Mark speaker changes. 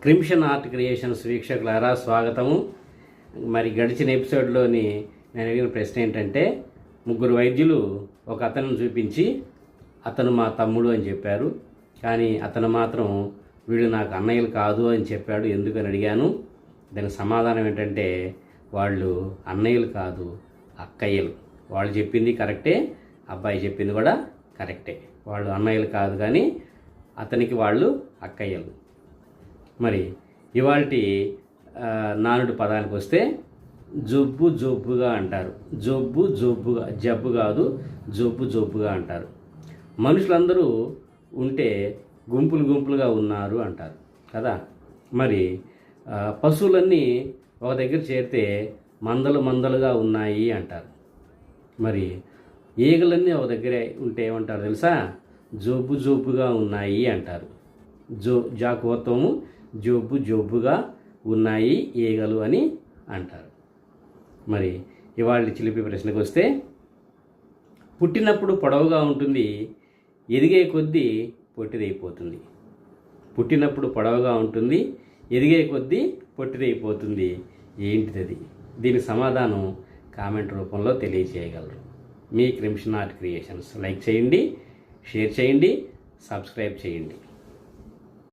Speaker 1: Crimson art creations వీక్షకులారా స్వాగతము. మరి గడిచిన ఎపిసోడ్లోని నేను అడిగిన ప్రశ్న ఏంటంటే, ముగ్గురు వైద్యులు ఒక అతను చూపించి అతను మా తమ్ముడు అని చెప్పారు, కానీ అతను మాత్రం వీడు నాకు అన్నయ్యలు కాదు అని చెప్పాడు. ఎందుకని అడిగాను. దానికి సమాధానం ఏంటంటే, వాళ్ళు అన్నయ్యలు కాదు, అక్కయ్యలు. వాళ్ళు చెప్పింది కరెక్టే, అబ్బాయి చెప్పింది కూడా కరెక్టే. వాళ్ళు అన్నయ్యలు కాదు కానీ అతనికి వాళ్ళు అక్కయ్యలు. మరి ఇవాల్టి నానుడి పదానికి వస్తే జబ్బు జబ్బుగా అంటారు. జబ్బు జబ్బుగా, జబ్బు కాదు, జబ్బు జబ్బుగా అంటారు. మనుషులందరూ ఉంటే గుంపులు గుంపులుగా ఉన్నారు అంటారు కదా. మరి పశువులన్నీ ఒక దగ్గర చేరితే మందలు మందలుగా ఉన్నాయి అంటారు. మరి ఈగలన్నీ ఒక దగ్గర ఉంటే ఏమంటారు తెలుసా? జబ్బు జబ్బుగా ఉన్నాయి అంటారు. జాకువత్వము జబ్బు జబ్బుగా ఉన్నాయి ఈగలు అని అంటారు. మరి ఇవాళ చిలిపి ప్రశ్నకు వస్తే, పుట్టినప్పుడు పొడవుగా ఉంటుంది, ఎదిగే కొద్దీ పొట్టిదైపోతుంది. పుట్టినప్పుడు పొడవుగా ఉంటుంది, ఎదిగే కొద్దీ పొట్టిదైపోతుంది. ఏంటిది అది? దీనికి సమాధానం కామెంట్ రూపంలో తెలియజేయగలరు. మీ క్రిమ్షన్ ఆర్ట్ క్రియేషన్స్ లైక్ చేయండి, షేర్ చేయండి, సబ్స్క్రైబ్ చేయండి.